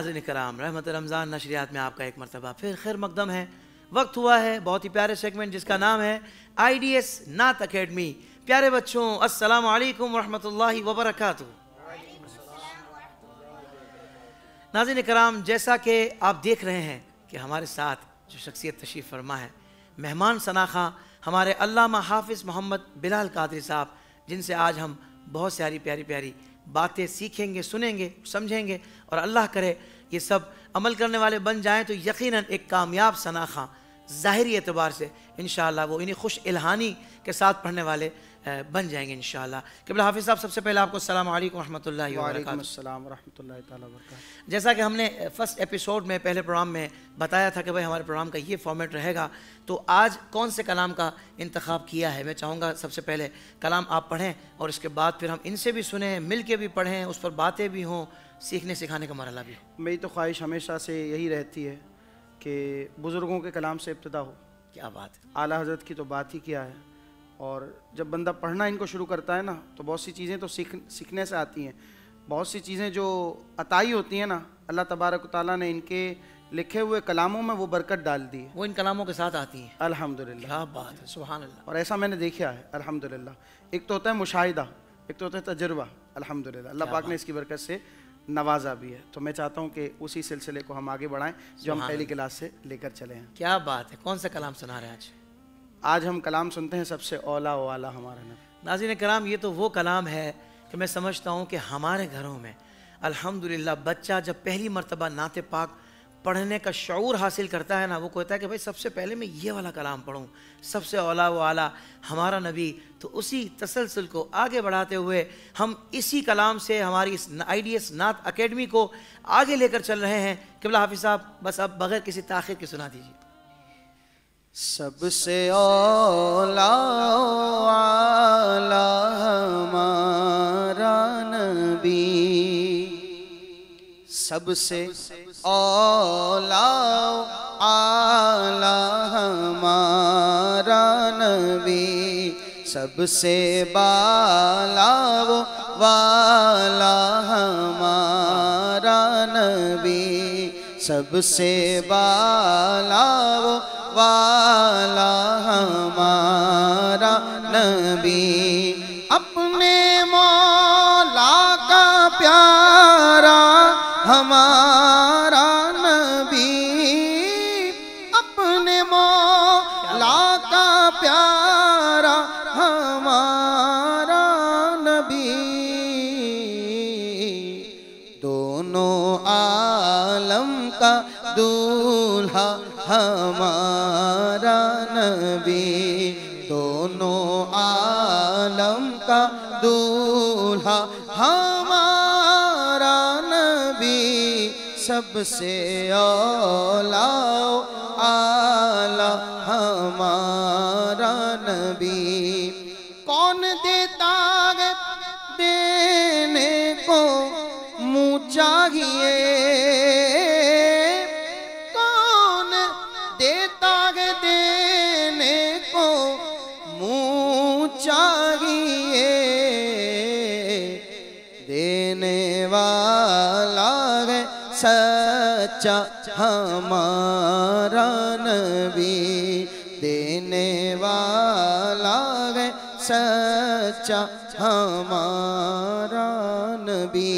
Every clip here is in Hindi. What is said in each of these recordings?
नाज़रीन कराम, रहमत रमज़ान नशरियात में आपका एक मरतबा फिर खैर मकदम है। वक्त हुआ है बहुत ही प्यारे सेगमेंट जिसका नाम है IDS नात अकेडमी। प्यारे बच्चों, अस्सलामु अलैकुम वरहमतुल्लाहि वबरकातुहू। नाज़रीन कराम, जैसा कि आप देख रहे हैं कि हमारे साथ जो शख्सियत तशरीफ़ फरमा है, मेहमान सनाखा हमारे अल्लामा हाफिज़ मोहम्मद बिलाल कादरी साहब, जिनसे आज हम बहुत सारी प्यारी प्यारी बातें सीखेंगे, सुनेंगे, समझेंगे और अल्लाह करे ये सब अमल करने वाले बन जाएं तो यकीनन एक कामयाब सनाखा ज़ाहिरी एतबार से इंशाअल्लाह वो इन्हीं खुश इल्हानी के साथ पढ़ने वाले बन जाएंगे इंशाअल्लाह। क़िबला हाफिज़ साहब, सबसे पहले आपको अस्सलामु अलैकुम रहमतुल्लाहि व बरकातुहू। जैसा कि हमने फर्स्ट एपिसोड में पहले प्रोग्राम में बताया था कि भाई हमारे प्रोग्राम का ये फॉर्मेट रहेगा, तो आज कौन से कलाम का इंतखाब किया है? मैं चाहूँगा सबसे पहले कलाम आप पढ़ें और इसके बाद फिर हम इनसे भी सुने, मिल के भी पढ़ें, उस पर बातें भी हों, सीखने सिखाने का मरहला भी हो। मेरी तो ख्वाहिश हमेशा से यही रहती है कि बुज़ुर्गों के कलाम से इब्तिदा हो। क्या बात है, आला हज़रत की तो बात ही क्या है। और जब बंदा पढ़ना इनको शुरू करता है ना, तो बहुत सी चीज़ें तो सीखने से आती हैं। बहुत सी चीज़ें जो अताई होती हैं ना, अल्लाह तबारक व तआला ने इनके लिखे हुए कलामों में वो बरकत डाल दी है, वो इन कलामों के साथ आती हैं। अल्हम्दुलिल्लाह। क्या बात है, सुभान अल्लाह। और ऐसा मैंने देखा है अल्हम्दुलिल्लाह। एक तो होता है मुशाहिदा, एक तो होता है तजुर्बा। अल्हम्दुलिल्लाह अल्लाह पाक ने इसकी बरकत से नवाजा भी है। तो मैं चाहता हूँ कि उसी सिलसिले को हम आगे बढ़ाएं जो हम पहली क्लास से लेकर चले हैं। क्या बात है, कौन सा कलाम सुना रहे हैं आज? आज हम कलाम सुनते हैं सबसे औला वाला हमारा नबी। नाज़रीन कराम, ये तो वो कलाम है कि मैं समझता हूँ कि हमारे घरों में अल्हम्दुलिल्लाह बच्चा जब पहली मर्तबा नाते पाक पढ़ने का शऊर हासिल करता है ना, वो कहता है कि भाई सबसे पहले मैं ये वाला कलाम पढ़ूँ, सबसे औला व आला हमारा नबी। तो उसी तसलसल को आगे बढ़ाते हुए हम इसी कलाम से हमारी इस IDS नात अकेडमी को आगे लेकर चल रहे हैं। क़िबला हाफिज़ साहब, बस अब बगैर किसी ताख़ीर के सुना दीजिए। सबसे औला आला हमारा नबी, सबसे औला आला हमारा नबी, सबसे बाला वाला हमारा नबी, सबसे बाला वाला हमारा नबी, अपने मौला का प्यारा हमारा नबी, अपने मौला का प्यारा हमारा नबी, दोनों आलम का दूल्हा हमारा नबी, दोनों आलम का दूल्हा हमारा नबी, सबसे औला आला हमारा नबी। कौन देता है देने को मुँह चाहिए, सच्चा हमारा नबी, देने वाला है सच्चा हमारा नबी।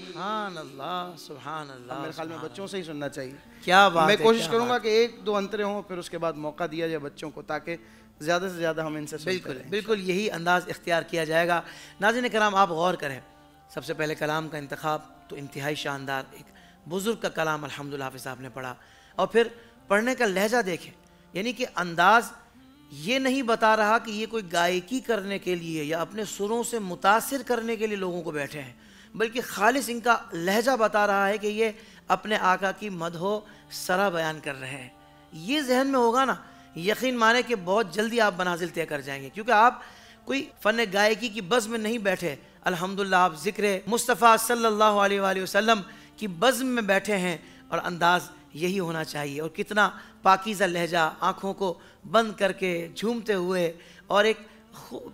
सुभान अल्लाह, सुभान अल्लाह। मेरे ख्याल में बच्चों से ही सुनना चाहिए। क्या बात मैं है, कोशिश करूंगा कि एक दो अंतरे हों, फिर उसके बाद मौका दिया जाए बच्चों को, ताकि ज़्यादा से ज़्यादा हम इनसे बिल्कुल बिल्कुल यही अंदाज़ इख्तियार किया जाएगा। नाज़रीन कराम, आप गौर करें, सबसे पहले कलाम का इंतखाब तो इंतहाई शानदार, एक बुज़ुर्ग का कलाम अल्हम्दुलिल्लाह हाफ़िज़ साहब ने पढ़ा, और फिर पढ़ने का लहजा देखें, यानी कि अंदाज़ ये नहीं बता रहा कि ये कोई गायकी करने के लिए या अपने सुरों से मुतासिर करने के लिए लोगों को बैठे हैं, बल्कि खालिस इनका लहजा बता रहा है कि ये अपने आका की मदहो सरा बयान कर रहे हैं। ये जहन में होगा ना, यकीन माने कि बहुत जल्दी आप मनाजिल तय कर जाएंगे, क्योंकि आप कोई फ़न गायकी की बज़्म में नहीं बैठे, अल्हम्दुलिल्लाह आप ज़िक्र मुस्तफ़ा सल्लल्लाहु अलैहि वसल्लम की बज़्म में बैठे हैं, और अंदाज़ यही होना चाहिए। और कितना पाकीज़ा लहजा, आँखों को बंद करके झूमते हुए और एक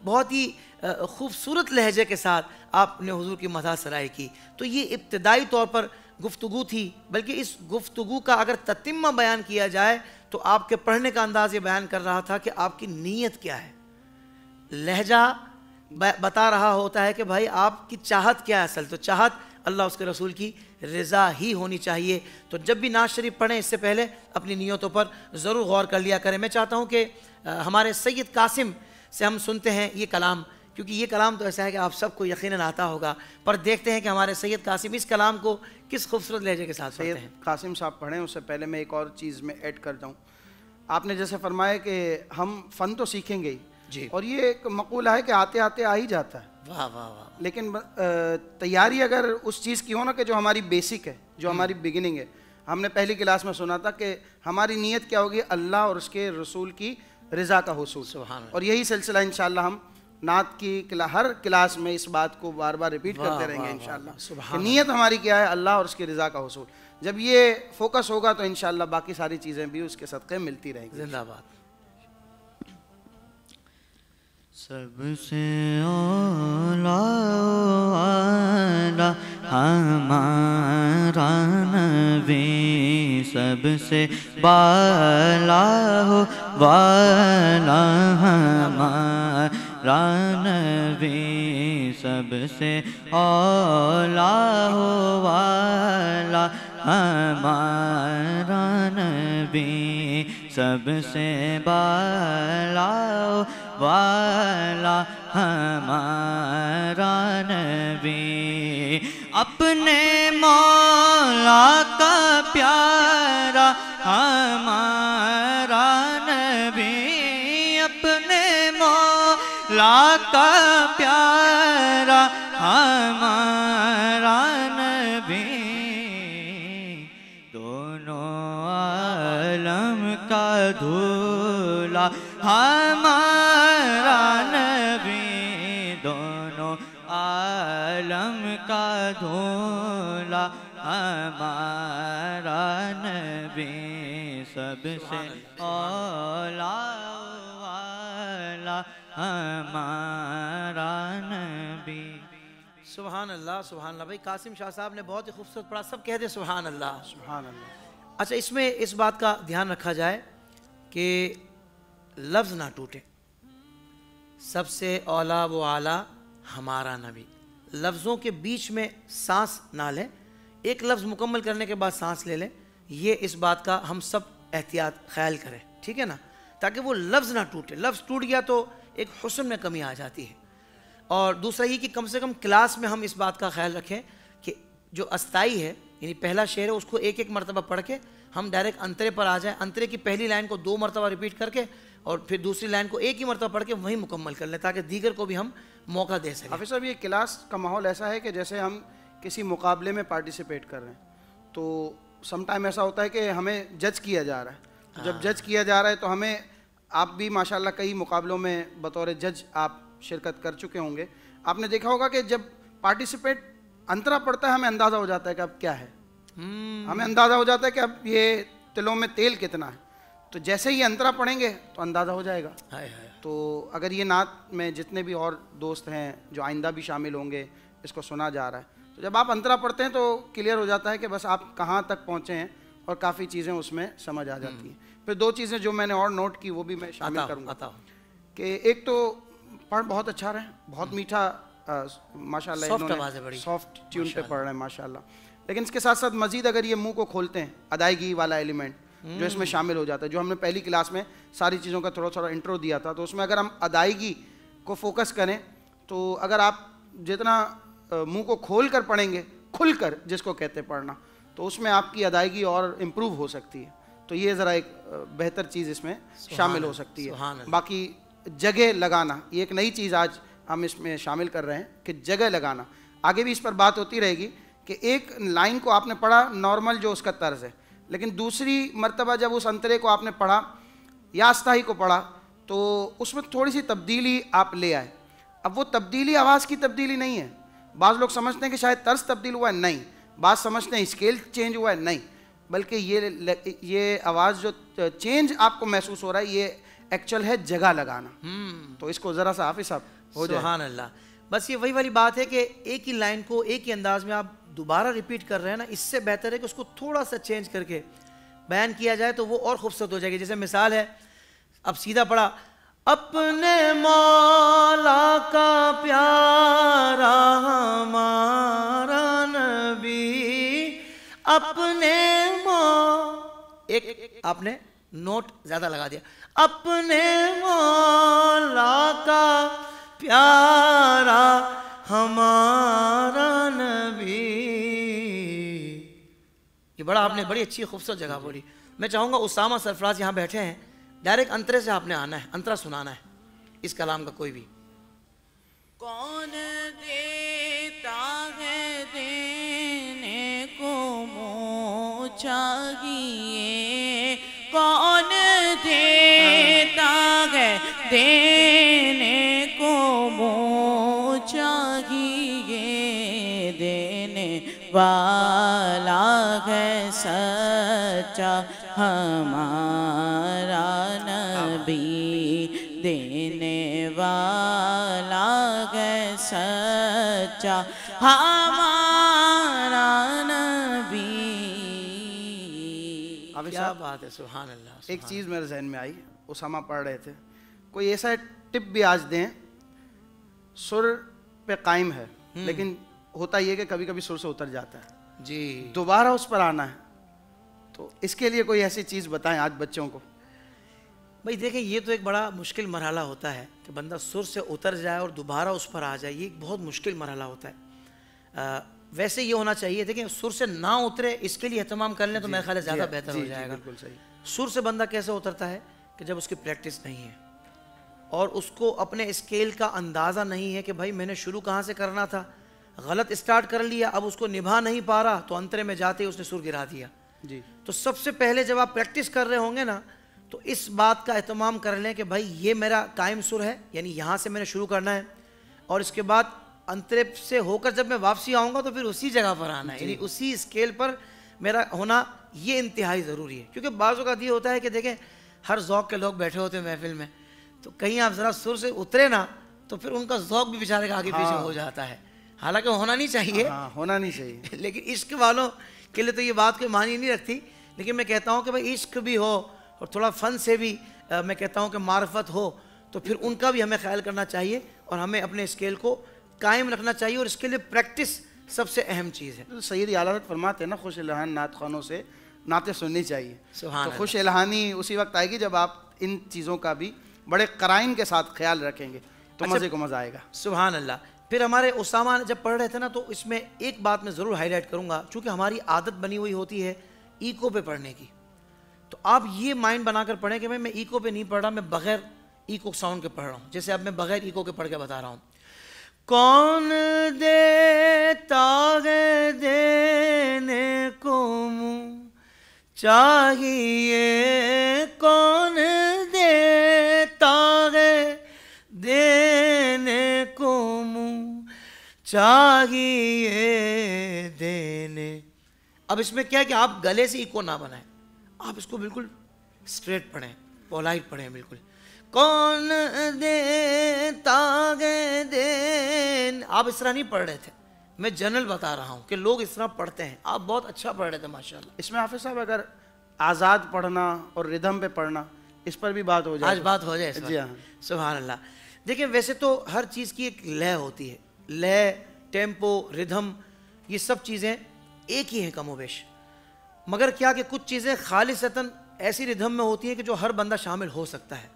बहुत ही खूबसूरत लहजे के साथ आपने हुजूर की मदह सराय की। तो ये इब्तदाई तौर पर गुफ्तगू थी, बल्कि इस गुफ्तगू का अगर ततिम्मा बयान किया जाए तो आपके पढ़ने का अंदाज ये बयान कर रहा था कि आपकी नीयत क्या है। लहजा बता रहा होता है कि भाई आपकी चाहत क्या है। असल तो चाहत अल्लाह उसके रसूल की रज़ा ही होनी चाहिए। तो जब भी नाज शरीफ पढ़ें इससे पहले अपनी नीयतों पर ज़रूर गौर कर लिया करें। मैं चाहता हूँ कि हमारे सैयद कासिम से हम सुनते हैं ये कलाम, क्योंकि ये कलाम तो ऐसा है कि आप सबको यकीनन आता होगा, पर देखते हैं कि हमारे सैयद कासिम इस कलाम को किस खूबसूरत लहजे के साथ पढ़ते हैं। कासिम साहब पढ़ें उससे पहले मैं एक और चीज़ में ऐड कर दूँ। आपने जैसे फरमाया कि हम फ़न तो सीखेंगे ही जी, और ये एक मकूला है कि आते आते आ ही जाता है। वाह वाह वाह। लेकिन तैयारी अगर उस चीज़ की हो ना कि जो हमारी बेसिक है, जो हमारी बिगिनिंग है। हमने पहली क्लास में सुना था कि हमारी नीयत क्या होगी, अल्लाह और उसके रसूल की रज़ा का हुसूल। सुभान अल्लाह। और यही सिलसिला इंशाअल्लाह हम नात की हर क्लास में इस बात को बार बार रिपीट करते रहेंगे इंशाअल्लाह कि नीयत हमारी क्या है, अल्लाह और उसकी रज़ा का हुसूल। जब ये फोकस होगा तो इंशाअल्लाह बाकी सारी चीज़ें भी उसके सदक़े मिलती रहेंगी। जिंदाबाद। सबसे औला हमारा नबी, सबसे बाला हो वाला हमारा नबी, सबसे औला हो वाला हमारा नबी, सबसे बाला वाला हमारा नबी, अपने मौला का प्यारा हमारा नबी, अपने मौला का प्यारा हमारा नबी, दोनों आलम का दूल्हा हमारा नबी, दोनों आलम का दूल्हा हमारा नबी, सबसे औला वाला हमारा नबी। सुभान अल्लाह सुभान अल्लाह। भाई कासिम शाह साहब ने बहुत ही खूबसूरत पढ़ा, सब कहते सुभान अल्लाह सुभान अल्लाह। अच्छा, इसमें इस बात का ध्यान रखा जाए कि लफ्ज़ ना टूटे। सबसे औला वो आला हमारा नबी, लफ्ज़ों के बीच में सांस ना लें, एक लफ्ज़ मुकम्मल करने के बाद सांस ले लें। ये इस बात का हम सब एहतियात ख्याल करें, ठीक है ना, ताकि वो लफ्ज़ ना टूटे। लफ्ज़ टूट गया तो एक हुस्न में कमी आ जाती है। और दूसरा ये कि कम से कम क्लास में हम इस बात का ख्याल रखें कि जो अस्थाई है, यानी पहला शेर है, उसको एक एक मरतबा पढ़ के हम डायरेक्ट अंतरे पर आ जाएं। अंतरे की पहली लाइन को 2 मरतबा रिपीट करके और फिर दूसरी लाइन को एक ही मरतबा पढ़ के वहीं मुकम्मल कर लें, ताकि दीगर को भी हम मौका दे सकें। हाफिज़ साहब, ये क्लास का माहौल ऐसा है कि जैसे हम किसी मुकाबले में पार्टिसिपेट कर रहे हैं, तो समटाइम ऐसा होता है कि हमें जज किया जा रहा है। जब जज किया जा रहा है तो हमें, आप भी माशाल्लाह कई मुकाबलों में बतौर जज आप शिरकत कर चुके होंगे। आपने देखा होगा कि जब पार्टिसिपेट अंतरा पड़ता है हमें अंदाज़ा हो जाता है कि अब क्या है, हमें अंदाज़ा हो जाता है कि अब ये तिलों में तेल कितना है। तो जैसे ही अंतरा पढ़ेंगे तो अंदाज़ा हो जाएगा। तो अगर ये नात में जितने भी और दोस्त हैं जो आइंदा भी शामिल होंगे, इसको सुना जा रहा है, तो जब आप अंतरा पढ़ते हैं तो क्लियर हो जाता है कि बस आप कहाँ तक पहुँचे हैं और काफ़ी चीज़ें उसमें समझ आ जाती हैं। फिर 2 चीज़ें जो मैंने और नोट की वो भी मैं शामिल करूँगा कि एक तो पढ़ बहुत अच्छा रहे, बहुत मीठा माशाल्लाह, इन्होंने सॉफ्ट ट्यून पे पढ़ रहे हैं माशाल्लाह। लेकिन इसके साथ साथ मज़ीद अगर ये मुंह को खोलते हैं, अदायगी वाला एलिमेंट जो इसमें शामिल हो जाता है, जो हमने पहली क्लास में सारी चीज़ों का थोड़ा थोड़ा इंट्रो दिया था, तो उसमें अगर हम अदायगी को फोकस करें तो अगर आप जितना मुंह को खोल कर पढ़ेंगे, खुल कर जिसको कहते हैं पढ़ना, तो उसमें आपकी अदायगी और इम्प्रूव हो सकती है। तो ये ज़रा एक बेहतर चीज़ इसमें शामिल हो सकती है। बाकी जगह लगाना, ये एक नई चीज़ आज हम इसमें शामिल कर रहे हैं कि जगह लगाना, आगे भी इस पर बात होती रहेगी कि एक लाइन को आपने पढ़ा नॉर्मल जो उसका तर्ज है, लेकिन दूसरी मर्तबा जब उस अंतरे को आपने पढ़ा या अस्थाई को पढ़ा तो उसमें थोड़ी सी तब्दीली आप ले आए। अब वो तब्दीली आवाज़ की तब्दीली नहीं है। बाज़ लोग समझते हैं कि शायद तर्ज तब्दील हुआ है, नहीं। बाज़ समझते हैं स्केल चेंज हुआ है, नहीं। बल्कि ये आवाज़ जो चेंज आपको महसूस हो रहा है, ये एक्चुअल है जगह लगाना। तो इसको ज़रा सा हाफिज़ साहब हो जाए। सुभान अल्लाह। बस ये वही वाली बात है कि एक ही लाइन को एक ही अंदाज में आप दोबारा रिपीट कर रहे हैं ना, इससे बेहतर है कि उसको थोड़ा सा चेंज करके बयान किया जाए तो वो और खूबसूरत हो जाएगी। जैसे मिसाल है, अब सीधा पढ़ा, अपने मौला का प्यारा हमारा नबी, अपने एक आपने नोट ज्यादा लगा दिया, अपने मौला का प्यारा हमारा नबी। ये बड़ा आपने बड़ी अच्छी खूबसूरत जगह बोली। मैं चाहूंगा उसामा सरफराज यहाँ बैठे हैं, डायरेक्ट अंतरे से आपने आना है, अंतरा सुनाना है इस कलाम का कोई भी। कौन देता है देने को मुँह चाहिए, कौन देता है देने को मुँह चाहिए, देने वाला है सच्चा हमारा नबी, देने वाला है सच्चा हमारा नबी। क्या बात है, सुभान अल्लाह। एक चीज़ मेरे जहन में आई, उसामा पढ़ रहे थे, कोई ऐसा टिप भी आज दें, सुर पे कायम है लेकिन होता ये कि कभी कभी सुर से उतर जाता है जी, दोबारा उस पर आना है, तो इसके लिए कोई ऐसी चीज़ बताएं आज बच्चों को। भाई देखें, ये तो एक बड़ा मुश्किल मरहला होता है कि बंदा सुर से उतर जाए और दोबारा उस पर आ जाए, ये एक बहुत मुश्किल मरहला होता है। वैसे ये होना चाहिए, देखें सुर से ना उतरे इसके लिए एहतमाम कर लें तो मेरे ख्याल से ज़्यादा बेहतर हो जाएगा। बिल्कुल सही। सुर से बंदा कैसे उतरता है कि जब उसकी प्रैक्टिस नहीं है और उसको अपने स्केल का अंदाज़ा नहीं है कि भाई मैंने शुरू कहाँ से करना था, गलत स्टार्ट कर लिया, अब उसको निभा नहीं पा रहा तो अंतरे में जाते ही उसने सुर गिरा दिया जी। तो सबसे पहले जब आप प्रैक्टिस कर रहे होंगे ना, तो इस बात का एहतमाम कर लें कि भाई ये मेरा कायम सुर है, यानी यहाँ से मैंने शुरू करना है, और इसके बाद अंतरे से होकर जब मैं वापसी आऊँगा तो फिर उसी जगह पर आना है, यानी उसी स्केल पर मेरा होना ये इंतहाई ज़रूरी है। क्योंकि बाज़ औक़ात ये होता है कि देखें हर ज़ौक़ के लोग बैठे होते हैं महफिल में, तो कहीं आप ज़रा सुर से उतरे ना तो फिर उनका ज़ौक़ भी बेचारे का आगे पीछे हो जाता है। हालांकि होना नहीं चाहिए, होना नहीं चाहिए लेकिन इश्क वालों के लिए तो ये बात कोई मानी नहीं रखती। लेकिन मैं कहता हूँ कि भाई इश्क भी हो और थोड़ा फ़न से भी मैं कहता हूँ कि मार्फत हो, तो फिर उनका भी हमें ख्याल करना चाहिए और हमें अपने स्केल को कायम रखना चाहिए, और इसके लिए प्रैक्टिस सबसे अहम चीज़ है। तो सैयद आला फरमाते हैं ना, खुश इल्हान नात खानों से नाते सुननी चाहिए। सुभान तो खुश इल्हानी उसी वक्त आएगी जब आप इन चीज़ों का भी बड़े कराइन के साथ ख्याल रखेंगे तो मज़े को मज़ा आएगा। सुभान अल्लाह। फिर हमारे उसामा जब पढ़ रहे थे ना, तो इसमें एक बात मैं ज़रूर हाईलाइट करूँगा, चूँकि हमारी आदत बनी हुई होती है ईको पे पढ़ने की, तो आप ये माइंड बनाकर पढ़ें कि भाई मैं ईको पे नहीं पढ़ रहा, मैं बग़ैर ईको साउंड के पढ़ रहा हूँ। जैसे अब मैं बग़ैर ईको के पढ़ के बता रहा हूँ, कौन देता है देने को मुँह चाहिए, कौन देता है देने को मुँह चाहिए देने। अब इसमें क्या है कि आप गले से इको ना बनाएं, आप इसको बिल्कुल स्ट्रेट पढ़ें, पोलाइट पढ़ें बिल्कुल। कौन देता है देन, आप इस तरह नहीं पढ़ रहे थे, मैं जनरल बता रहा हूँ कि लोग इस तरह पढ़ते हैं। आप बहुत अच्छा पढ़ रहे थे माशाल्लाह। इसमें हाफिज साहब अगर आज़ाद पढ़ना और रिदम पे पढ़ना, इस पर भी बात हो जाए, आज बात हो जाए इस जी हाँ। सुभान अल्लाह। देखिए वैसे तो हर चीज़ की एक लय होती है, लय, टेम्पो, रिदम, ये सब चीज़ें एक ही हैं कमोबेश, मगर क्या कि कुछ चीज़ें खालिसतन ऐसी रिदम में होती हैं कि जो हर बंदा शामिल हो सकता है,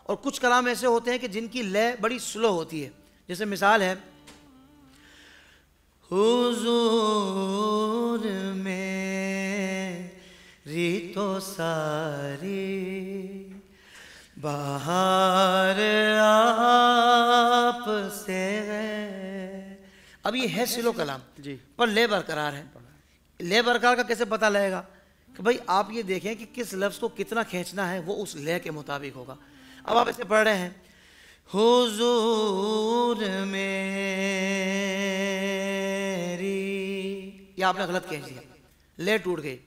और कुछ कलाम ऐसे होते हैं कि जिनकी लय बड़ी स्लो होती है। जैसे मिसाल है, हुजूर में रीतो सारी बाहर आप से है। अब ये है स्लो कलाम जी, पर लय बरकरार है। लय बरकरार का कैसे पता लगेगा कि भाई आप ये देखें कि किस लफ्ज़ को कितना खींचना है, वो उस लय के मुताबिक होगा। अब आप ऐसे पढ़ रहे हैं, हुजूर मेरी, ये आपने गलत खींच दिया, लय टूट गई।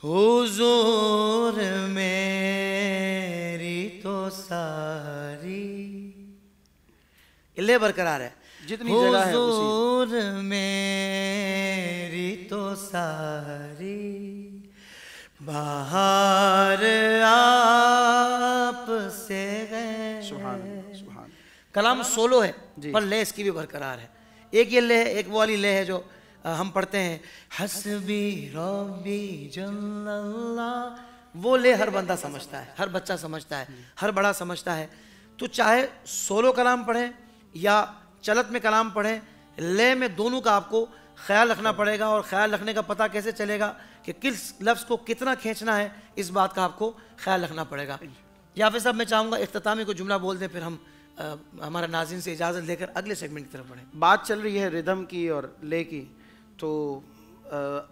हुजूर मेरी तो सारी, लय बरकरार है। जितनी जगह है उसी। हुजूर मेरी तो सारी बाहर आप से गए। सुभान अल्लाह, सुभान। कलाम सोलो है जी। पर ले इसकी भी बरकरार है। एक ये ले है, एक वो वाली ले है जो हम पढ़ते हैं, हस्बी रब्बी जल्लल्लाह। वो ले हर बंदा समझता है, हर बच्चा समझता है, हर बड़ा समझता है। तो चाहे सोलो कलाम पढ़ें या चलत में कलाम पढ़ें, ले में दोनों का आपको ख्याल रखना पड़ेगा। और ख्याल रखने का पता कैसे चलेगा कि किस लफ्ज़ को कितना खींचना है, इस बात का आपको ख्याल रखना पड़ेगा। याफिर साहब, मैं चाहूँगा इख्तितामी को जुमला बोल दें, फिर हम हमारा नाज़रीन से इजाज़त लेकर अगले सेगमेंट की तरफ बढ़ें। बात चल रही है रिदम की और ले की, तो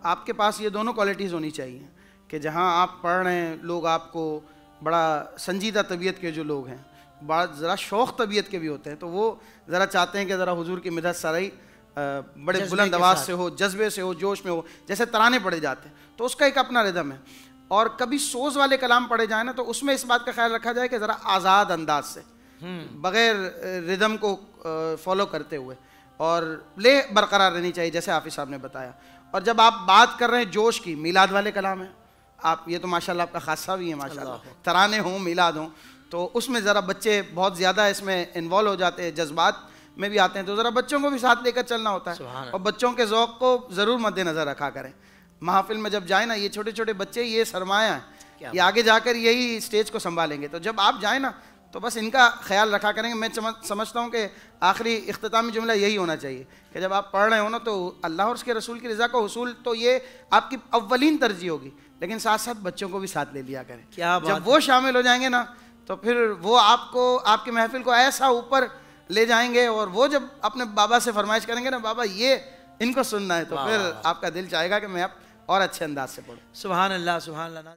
आपके पास ये दोनों क्वालिटीज़ होनी चाहिए कि जहाँ आप पढ़ रहे हैं, लोग आपको बड़ा संजीदा तबीयत के जो लोग हैं, बड़ा ज़रा शौक़ तबीयत के भी होते हैं, तो वो ज़रा चाहते हैं कि ज़रा हुजूर की मिदत सराई बड़े बुलंद आवाज़ से हो, जज्बे से हो, जोश में हो, जैसे तराने पढ़े जाते हैं, तो उसका एक अपना रिदम है। और कभी सोज वाले कलाम पढ़े जाए ना, तो उसमें इस बात का ख्याल रखा जाए कि ज़रा आज़ाद अंदाज से, बग़ैर रिदम को फॉलो करते हुए, और ले बरकरार रहनी चाहिए जैसे हाफिज़ साहब ने बताया। और जब आप बात कर रहे हैं जोश की, मीलाद वाले कलाम है, आप ये तो माशाल्लाह आपका खासा भी है माशाल्लाह, तराने हों, मीलाद हों, तो उसमें ज़रा बच्चे बहुत ज़्यादा इसमें इन्वॉल्व हो जाते हैं, जज्बात में भी आते हैं, तो ज़रा बच्चों को भी साथ लेकर चलना होता है। और बच्चों के ज़ौक़ को ज़रूर मद्देनज़र रखा करें। महफिल में जब जाए ना, ये छोटे छोटे बच्चे ये सरमाया है, ये आगे जाकर यही स्टेज को संभालेंगे, तो जब आप जाए ना तो बस इनका ख्याल रखा करेंगे। मैं समझता हूँ कि आखिरी इख्तितामी जुमला यही होना चाहिए कि जब आप पढ़ रहे हो ना, तो अल्लाह और उसके रसूल की रज़ा का हुसूल तो ये आपकी अव्वलीन तरजीह होगी, लेकिन साथ साथ बच्चों को भी साथ ले लिया करें। जब वो शामिल हो जाएंगे ना, तो फिर वो आपको, आपकी महफिल को ऐसा ऊपर ले जाएंगे, और वो जब अपने बाबा से फरमाइश करेंगे ना, बाबा ये इनको सुनना है, तो फिर आपका दिल चाहेगा कि मैं अब और अच्छे अंदाज से पढ़ूं। सुभान अल्लाह, सुभान अल्लाह।